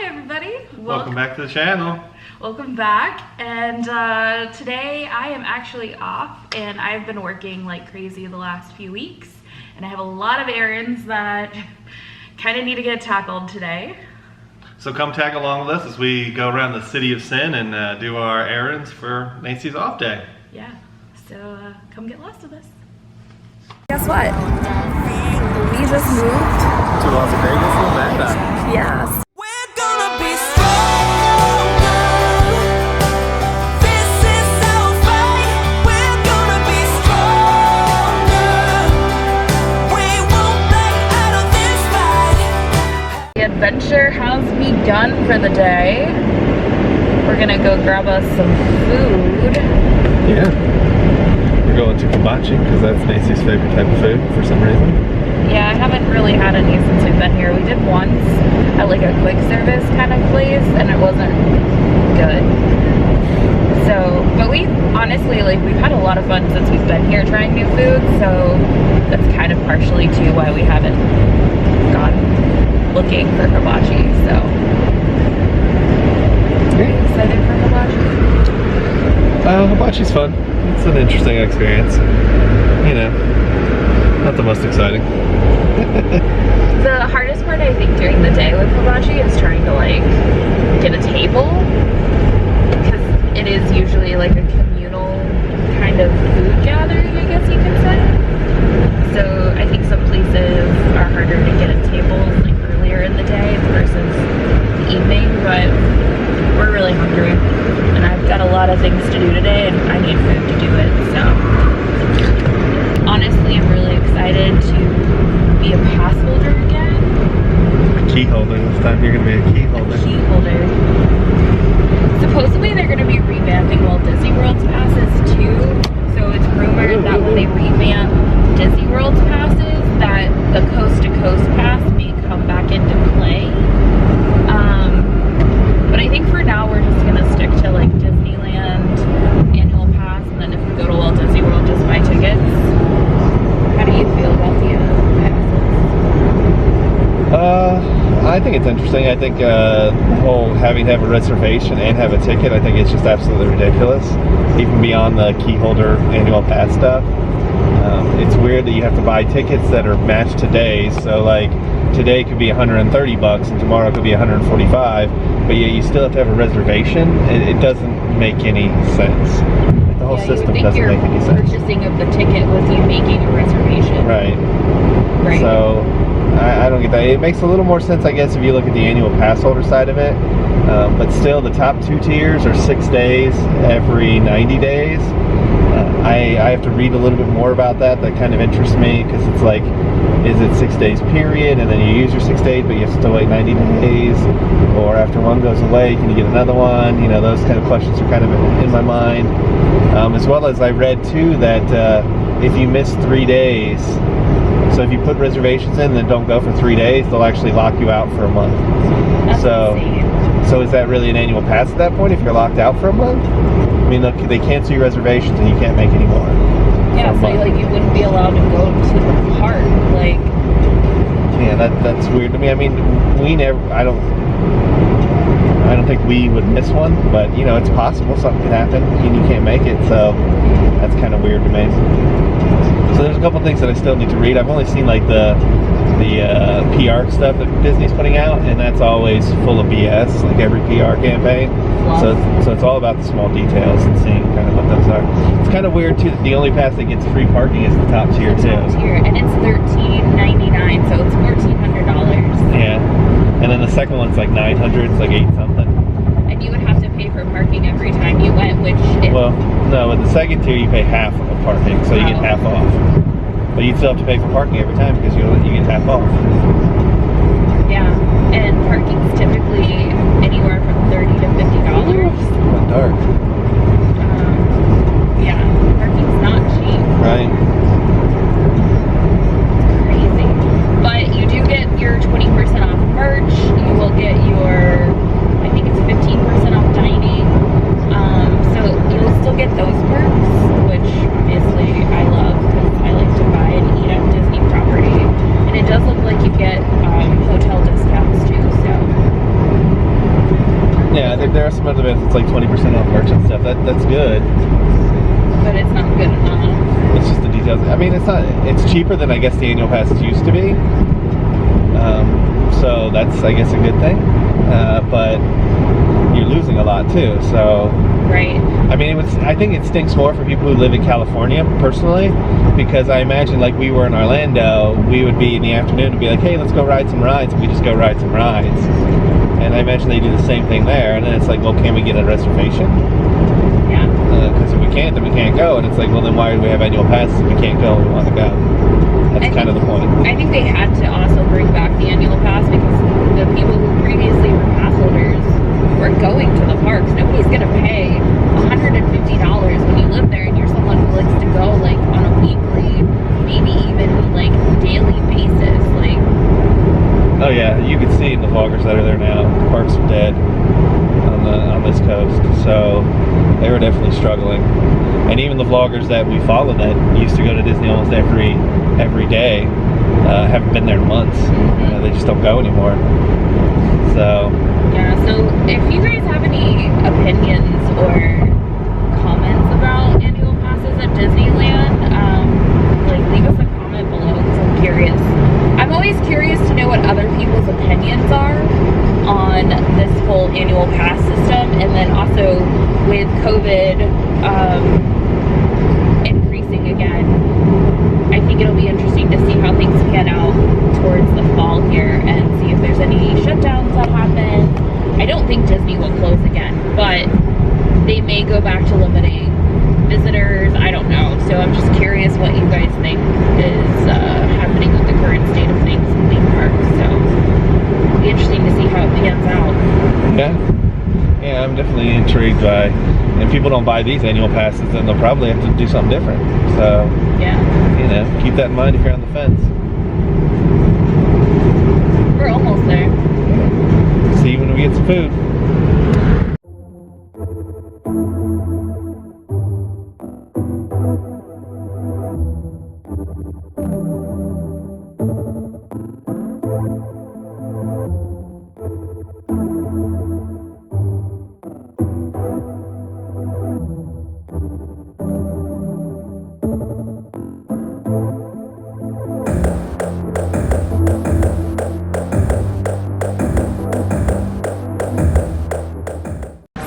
Hi everybody. Welcome back to the channel. Welcome back. And today I am actually off and I've been working like crazy the last few weeks. And I have a lot of errands that kind of need to get tackled today. So come tag along with us as we go around the city of sin and do our errands for Nancy's off day. Yeah, so come get lost with us. Guess what? We just moved To Las Vegas, Nevada. Yes. We're gonna be stronger. This is our fight. We're gonna be stronger. We won't back out of this fight. The adventure has begun for the day. We're gonna go grab us some food. Yeah. We're going to hibachi because that's Nancy's favorite type of food for some reason. Yeah, I haven't really had any since we've been here. We did once at like a quick service kind of place and it wasn't good. So, but we honestly, like, we've had a lot of fun since we've been here trying new food, so that's kind of partially too why we haven't gone looking for hibachi, so. Are you excited for hibachi? Hibachi's fun. It's an interesting experience. You know, not the most exciting. The hardest part I think during the day with hibachi is trying to like get a table, because it is usually like a communal kind of food gathering, I guess you can say. So I think some places are harder to get a table like earlier in the day versus the evening, but we're really hungry and I've got a lot of things to do today and I need food to do it, so honestly I'm really excited to be a pass holder again. A key holder. This time you're going to be a key holder. A key holder. Supposedly they're going to be revamping Walt Disney World's passes too, so it's rumored that when they revamp Disney World's passes that the coast to coast pass may come back into play. But I think for now we're just going to stick to like Disneyland annual pass, and then if we go to Walt Disney World just buy tickets. How do you feel about the passes? I think it's interesting. I think the whole having to have a reservation and have a ticket, I think it's just absolutely ridiculous. Even beyond the key holder annual pass stuff. It's weird that you have to buy tickets that are matched today's. So like today could be $130 and tomorrow could be $145, but yet you still have to have a reservation. It doesn't make any sense. The whole system doesn't make any sense. Purchasing of the ticket with you making a reservation. Right. Right. So I don't get that. It makes a little more sense, I guess, if you look at the annual pass holder side of it. But still, the top two tiers are 6 days every 90 days. I have to read a little bit more about that. That kind of interests me because it's like, is it 6 days period and then you use your 6 days but you have to still wait 90 days? Or after one goes away, can you get another one? You know, those kind of questions are kind of in my mind. As well as I read too that if you miss 3 days, so if you put reservations in and then don't go for 3 days, they'll actually lock you out for a month. That's insane. So is that really an annual pass at that point if you're locked out for a month? I mean, look, they cancel your reservations and you can't make any more. Yeah, so like you wouldn't be allowed to go to the park, like. Yeah, that's weird to me. I mean, I don't think we would miss one, but you know, it's possible something could happen and you can't make it, so that's kind of weird to me. So there's a couple things that I still need to read. I've only seen like the PR stuff that Disney's putting out, and that's always full of BS, like every PR campaign. So it's all about the small details and seeing kind of what those are. It's kind of weird too that the only pass that gets free parking is the top tier too. And it's $13.99, so it's $1,400. Yeah, and then the second one's like $900, it's like 8 something. And you would have to pay for parking every time you went, which well, no, with the second tier you pay half of parking, so you get half off. But you still have to pay for parking every time because you get half off. Yeah, and parking's typically anywhere from $30 to $50. Not dark. Yeah, parking's not cheap. Right. Crazy. But you do get your 20% off merch. You will get your, I think it's 15% off dining. So you'll still get those perks, which obviously I love because I like to buy and eat at Disney property. And it does look like you get hotel discounts too, so there are some other events. It's like 20% off merch and stuff. That's good. But it's not good enough. It's just the details. I mean, it's not. It's cheaper than I guess the annual passes used to be. So that's, I guess, a good thing. But you're losing a lot too. So. Right. I mean, I think it stinks more for people who live in California, personally, because I imagine, like, we were in Orlando, we would be in the afternoon and be like, hey, let's go ride some rides, and we just go ride some rides. And I imagine they do the same thing there, and then it's like, well, can we get a reservation? Yeah. Because if we can't, then we can't go, and it's like, well, then why do we have annual passes if we can't go and we want to go? That's kind of the point. I think they had to also bring back the annual pass because the people who previously were pass holders were going to the parks. Nobody's going to pay $150 when you live there and you're someone who likes to go like on a weekly, maybe even like daily basis. Like, oh yeah, you can see in the vloggers that are there now, the parks are dead on this coast. So they were definitely struggling. And even the vloggers that we follow that used to go to Disney almost every day haven't been there in months. They just don't go anymore. So yeah, so if you guys have any opinions or comments about annual passes at Disneyland, like leave us a comment below because I'm curious. I'm always curious to know what other people's opinions are on this whole annual pass system, and then also with COVID increasing again, I think it'll be interesting to see how things pan out towards the fall here and see if there's any shutdowns that happen. I don't think Disney will close again, but they may go back to limiting visitors. I don't know. So I'm just curious what you guys think is happening with the current state of things in theme parks. So it'll be interesting to see how it pans out. Yeah, I'm definitely intrigued by, and if people don't buy these annual passes, then they'll probably have to do something different. So yeah, you know, keep that in mind if you're on the fence. We're almost there. See you when we get some food.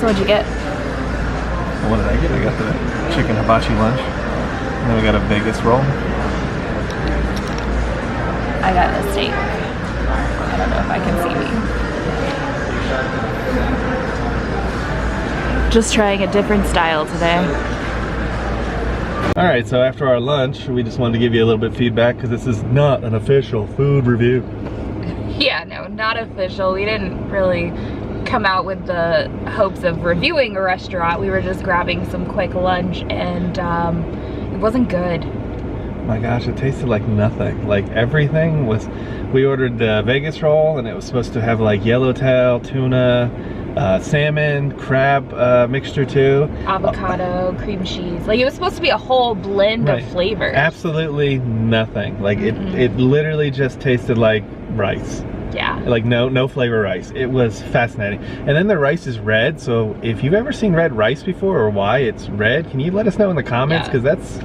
So what'd you get? What did I get? I got the chicken hibachi lunch. And then we got a Vegas roll. I got a steak. I don't know if I can see me. Just trying a different style today. Alright, so after our lunch, we just wanted to give you a little bit of feedback because this is not an official food review. Yeah, no, not official. We didn't really come out with the hopes of reviewing a restaurant. We were just grabbing some quick lunch, and it wasn't good. My gosh, it tasted like nothing. Like everything was, we ordered the Vegas roll and it was supposed to have like yellowtail, tuna, salmon, crab mixture too. Avocado, cream cheese. Like it was supposed to be a whole blend of flavors. Absolutely nothing. Like it literally just tasted like rice. Yeah. Like no flavor rice. It was fascinating. And then the rice is red, so if you've ever seen red rice before or why it's red, can you let us know in the comments? Because that's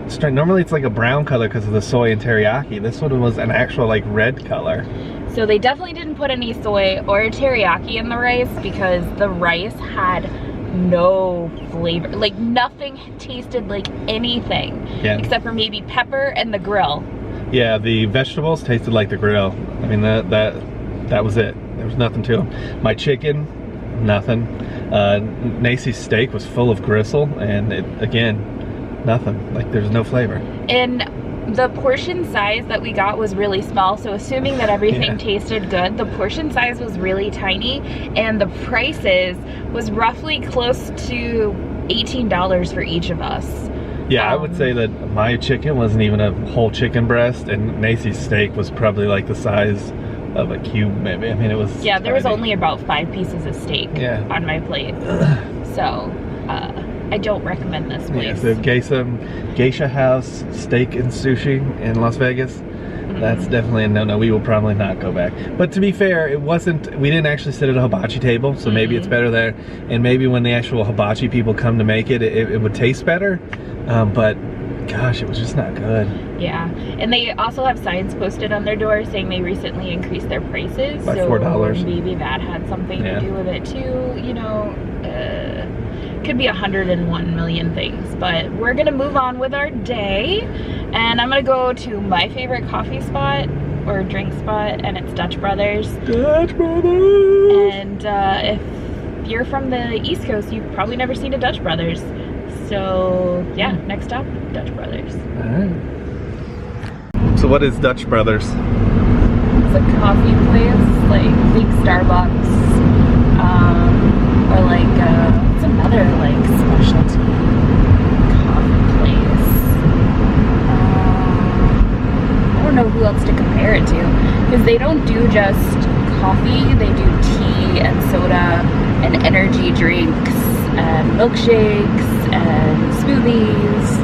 strange. Normally it's like a brown color because of the soy and teriyaki. This one was an actual like red color. So they definitely didn't put any soy or teriyaki in the rice because the rice had no flavor. Like nothing tasted like anything. Yeah. Except for maybe pepper and the grill. Yeah, the vegetables tasted like the grill. I mean, that was it. There was nothing to them. My chicken, nothing. Nacy's steak was full of gristle, and again, nothing. Like there's no flavor. And the portion size that we got was really small, so assuming that everything tasted good, the portion size was really tiny, and the prices was roughly close to $18 for each of us. Yeah, I would say that my chicken wasn't even a whole chicken breast, and Nacy's steak was probably like the size of a cube, maybe. I mean, it was yeah, there was tiny. only about 5 pieces of steak on my plate. So, I don't recommend this place. Yeah, so Geisha House Steak and Sushi in Las Vegas. That's definitely a no-no. We will probably not go back. But to be fair, we didn't actually sit at a hibachi table, so maybe it's better there. And maybe when the actual hibachi people come to make it, it would taste better. But gosh, it was just not good. Yeah, and they also have signs posted on their door saying they recently increased their prices. By so $4. maybe that had something to do with it too. You know, could be 101 million things. But we're gonna move on with our day, and I'm gonna go to my favorite coffee spot or drink spot, and it's Dutch Brothers. Dutch Brothers. And if you're from the East Coast, you've probably never seen a Dutch Brothers. So yeah, next up, Dutch Brothers. All right. So what is Dutch Brothers? It's a coffee place, like think Starbucks, or like what's another like specialty coffee place? I don't know who else to compare it to, because they don't do just coffee; they do tea and soda and energy drinks and milkshakes and smoothies.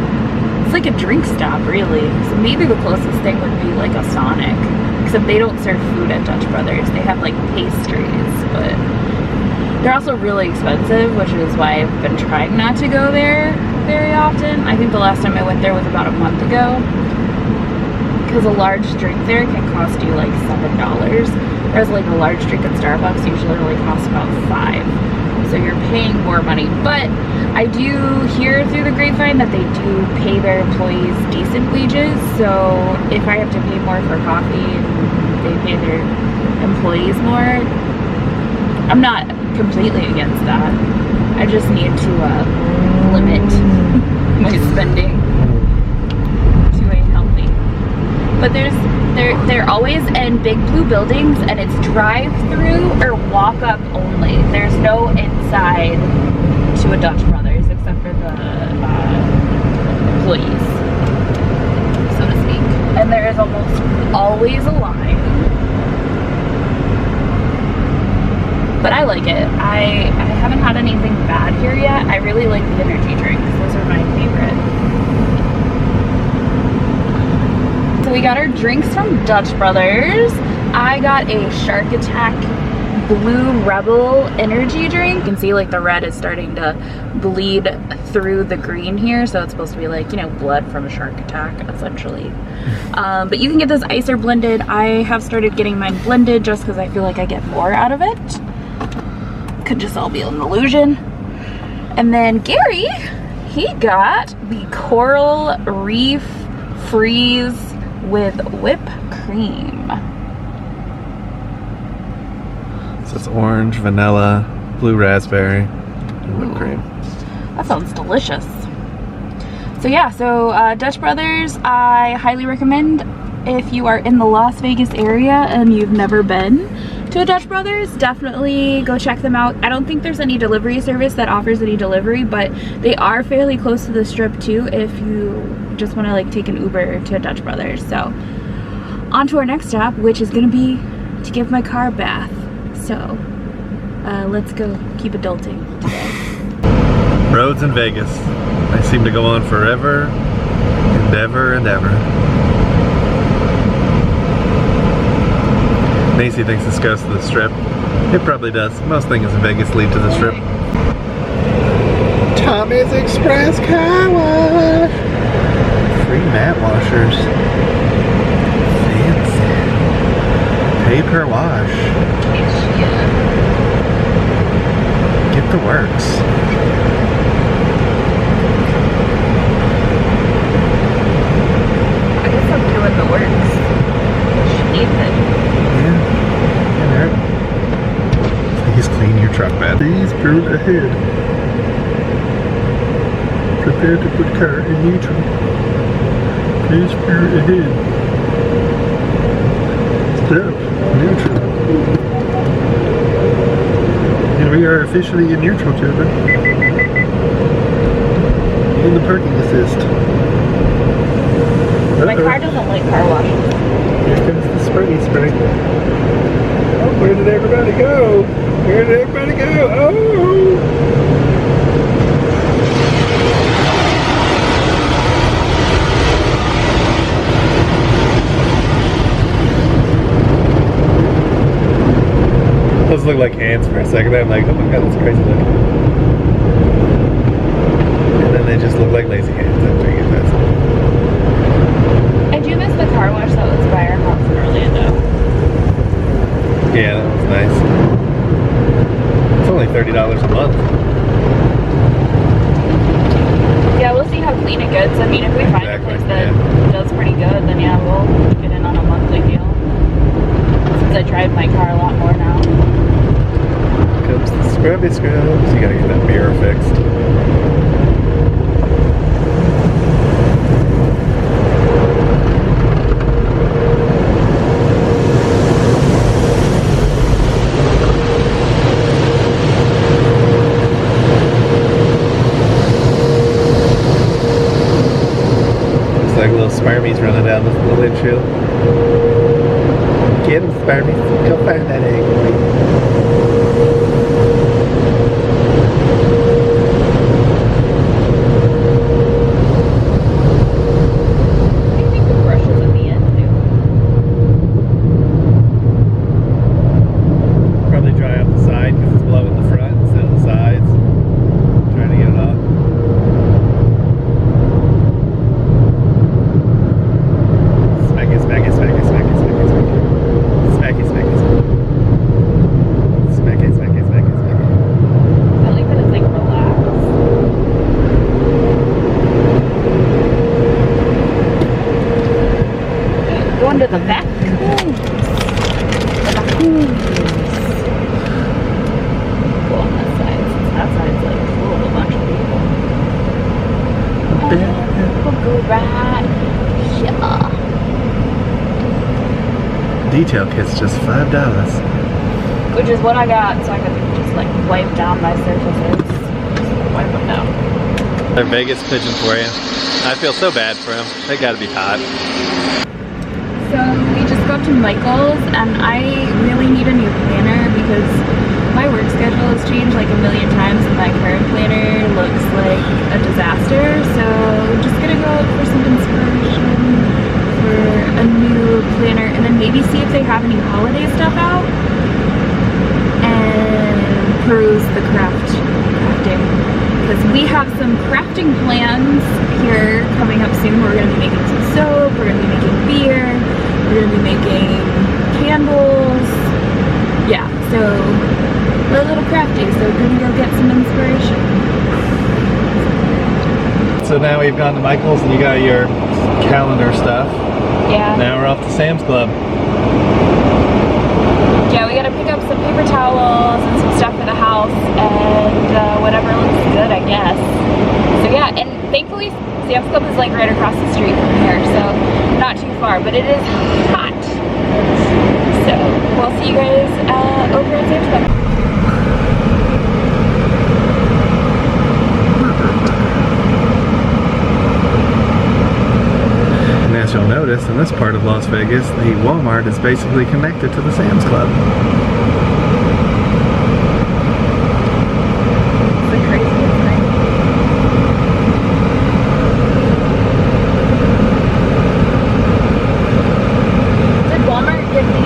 It's like a drink stop, really. So maybe the closest thing would be like a Sonic, except they don't serve food at Dutch Brothers. They have like pastries, but they're also really expensive, which is why I've been trying not to go there very often. I think the last time I went there was about a month ago, because a large drink there can cost you like $7, whereas like a large drink at Starbucks usually only costs about $5. So you're paying more money. But I do hear through the grapevine that they do pay their employees decent wages. So if I have to pay more for coffee and they pay their employees more, I'm not completely against that. I just need to limit my spending to a healthy. But they're always in big blue buildings, and it's drive-through or walk-up only. There's no inside to a Dutch Brothers except for the employees, so to speak. And there is almost always a line. But I like it. I haven't had anything bad here yet. I really like the energy drinks. Those are my favorite. So we got our drinks from Dutch Brothers. I got a Shark Attack Blue Rebel energy drink. You can see like the red is starting to bleed through the green here, so it's supposed to be like, you know, blood from a shark attack essentially. But you can get this ice or blended. I have started getting mine blended just because I feel like I get more out of it. Could just all be an illusion. And then Gary, he got the Coral Reef Freeze with whipped cream. So it's orange, vanilla, blue raspberry, and whipped cream. That sounds delicious. So yeah, so Dutch Brothers, I highly recommend if you are in the Las Vegas area and you've never been to a Dutch Brothers, definitely go check them out. I don't think there's any delivery service that offers any delivery, but they are fairly close to the strip too if you just want to like take an Uber to a Dutch Brothers. So on to our next stop, which is going to be to give my car a bath. So let's go keep adulting today. Roads in Vegas. They seem to go on forever and ever and ever. Macy thinks this goes to the strip. It probably does. Most things in Vegas lead to the strip. Tommy's Express Car Wash. Free mat washers. Fancy. Pay per wash. Get the works. I guess I'm doing the works. She needs it. Please clean your truck bed. Please prune ahead. Prepare to put car in neutral. Please prune ahead. Step neutral. And we are officially in neutral, children. In the parking assist. My car doesn't like car washes. Here comes the spray. Oh, where did everybody go? Where did everybody go? Oh! like hands for a second. I'm like, oh my god, that's crazy looking. And then they just look like lazy hands after you get past them. I do miss the car wash that was by our house in Orlando. Yeah, that was nice. It's only $30 a month. Yeah, we'll see how clean it gets. I mean, if we find a Exactly, place that yeah. does pretty good, then yeah, we'll get in on a monthly deal. Since I drive my car a lot more now. Comes the scrubby scrubs. You gotta get that mirror fixed. Looks like little spermies running down the windshield. Get him, spermies. Go find that egg. I think the brushes at the end too. Probably dry off the side because it's blowing the front instead of the sides. Trying to get it off. Smack it, smack it, smack it, smack it, smack it, smack it. Smack it, smack it, smack it. Smack it, smack it, smack it, smack it. I like that it's like relaxed. Going to the back. The vacuums. Cool on that side. Since that side's like full of a bunch of people. We'll go right here. Detail kit's just $5. Which is what I got, so I could just like wipe down my surfaces. Just wipe them down. They're Vegas pigeon for you. I feel so bad for them. They gotta be hot. So we just got to Michael's and I really need a new planner because my work schedule has changed like a million times and my current planner looks like a disaster. So I'm just gonna go look for some inspiration for a new planner and then maybe see if they have any holiday stuff out and peruse the crafting because we have some crafting plans here coming up soon. We're gonna be making some soap, we're gonna be making beer, we're gonna be making candles. Yeah, so a little crafty, so we're gonna go get some inspiration. So now we've gone to Michael's and you got your calendar stuff. Yeah. Now we're off to Sam's Club. Yeah, we gotta pick up some paper towels and some stuff for the house and whatever looks good, I guess. So yeah, and thankfully Sam's Club is like right across the street from here, so not too far, but it is hot. So we'll see you guys over at Sam's Club. And as you'll notice, in this part of Las Vegas, the Walmart is basically connected to the Sam's Club. It's the craziest thing. Did Walmart get the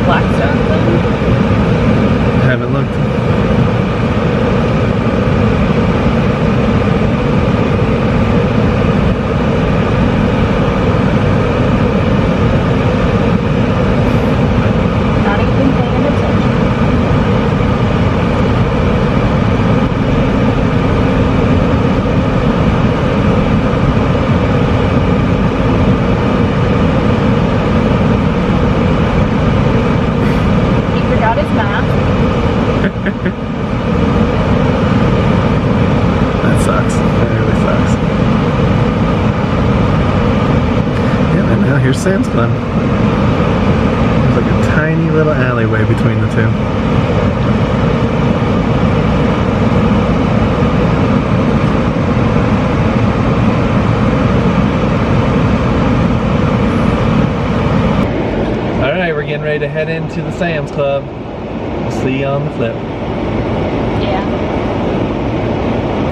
Blackstone thing? Haven't looked. Not even paying attention. He forgot his mask. That sucks. That really sucks. Yeah, and now here's Sam's Club. There's like a tiny little alleyway between the two. Alright, we're getting ready to head into the Sam's Club. We'll see you on the flip. Yeah.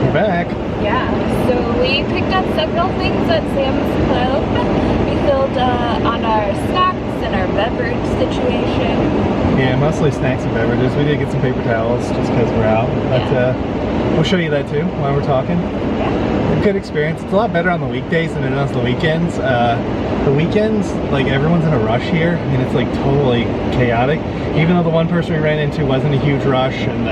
We're back. Yeah. So we picked up several things at Sam's Club. We filled on our snacks and our beverage situation. Yeah, mostly snacks and beverages. We did get some paper towels just because we're out. But we'll show you that too while we're talking. A good experience. It's a lot better on the weekdays than it is the weekends. The weekends, like everyone's in a rush here, and it's like totally chaotic. Even though the one person we ran into wasn't a huge rush and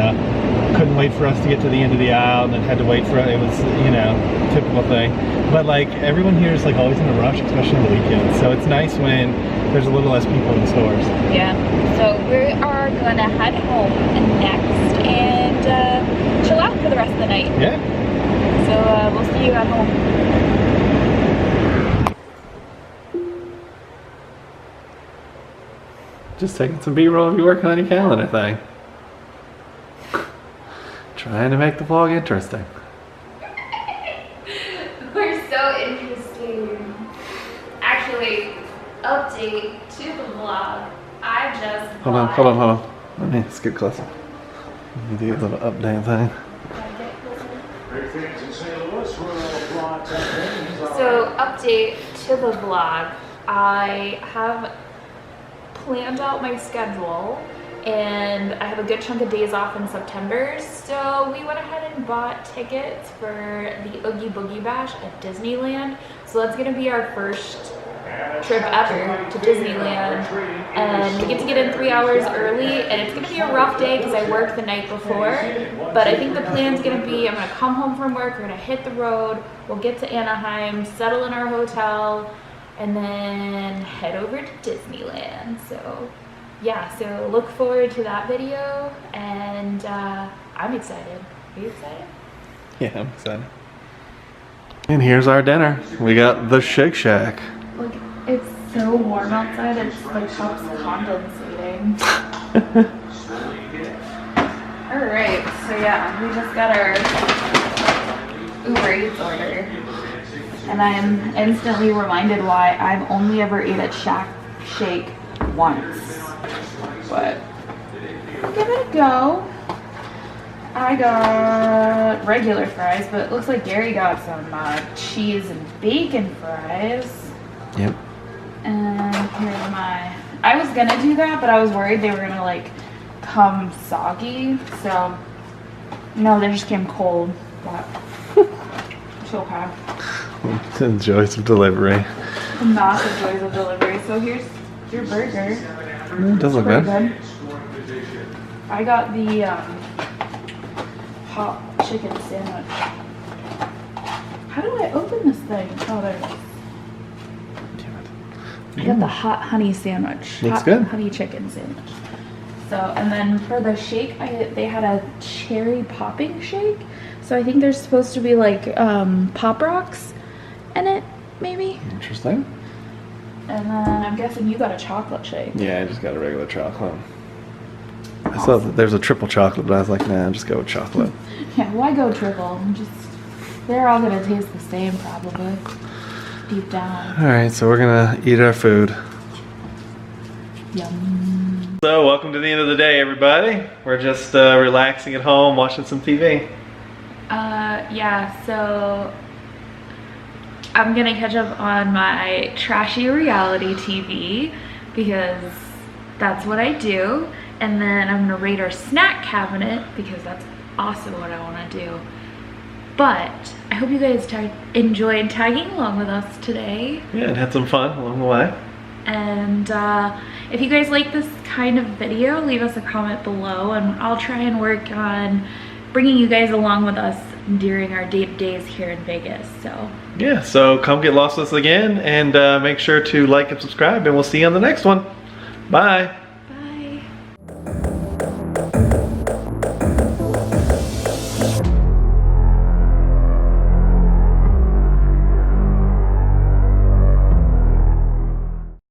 couldn't wait for us to get to the end of the aisle and then had to wait for it was, you know, typical thing. But like everyone here is like always in a rush, especially on the weekends. So it's nice when there's a little less people in the stores. Yeah. So we are gonna head home next and chill out for the rest of the night. Yeah. So we'll see you at home. Just taking some B-roll of you working on your calendar thing. Trying to make the vlog interesting. We're so interesting. Actually, update to the vlog. I just Hold on. Let me skip closer. Let me do a little update thing. So, update to the vlog. I have planned out my schedule and I have a good chunk of days off in September, so we went ahead and bought tickets for the Oogie Boogie Bash at Disneyland. So that's gonna be our first trip ever to Disneyland, and we get to get in 3 hours early, and it's gonna be a rough day because I worked the night before, but I think the plan's gonna be I'm gonna come home from work, we're gonna hit the road, we'll get to Anaheim, settle in our hotel, and then head over to Disneyland. So yeah, so look forward to that video, and I'm excited. Are you excited? Yeah, I'm excited. And here's our dinner. We got the Shake Shack. Look, it's so warm outside, it's like cups condensating. Alright, so yeah, we just got our Uber Eats order. And I am instantly reminded why I've only ever ate at Shake once. But we'll give it a go. I got regular fries, but it looks like Gary got some cheese and bacon fries. Yep. And here's my... I was gonna do that, but I was worried they were gonna like come soggy. So no, they just came cold. But it's okay. The joys of delivery. The massive joys of delivery. So here's your burger. It does look good. I got the hot chicken sandwich. How do I open this thing? Oh, there it is. Damn it. I got the hot honey sandwich. Looks hot good. Honey chicken sandwich. So, and then for the shake, they had a cherry popping shake. So I think there's supposed to be like Pop Rocks in it, maybe. Interesting. And then I'm guessing you got a chocolate shake. Yeah, I just got a regular chocolate. I saw that there's a triple chocolate, but I was like, nah, I'll just go with chocolate. Yeah, why go triple? They're all gonna taste the same probably, deep down. Alright, so we're gonna eat our food. Yum. So, welcome to the end of the day, everybody. We're just relaxing at home, watching some TV. Yeah, so I'm gonna catch up on my trashy reality TV because that's what I do. And then I'm gonna raid our snack cabinet because that's also what I wanna do. But I hope you guys enjoyed tagging along with us today. Yeah, and had some fun along the way. And if you guys like this kind of video, leave us a comment below and I'll try and work on bringing you guys along with us during our days here in Vegas. So Yeah, so come get lost with us again, and make sure to like and subscribe, and we'll see you on the next one. Bye.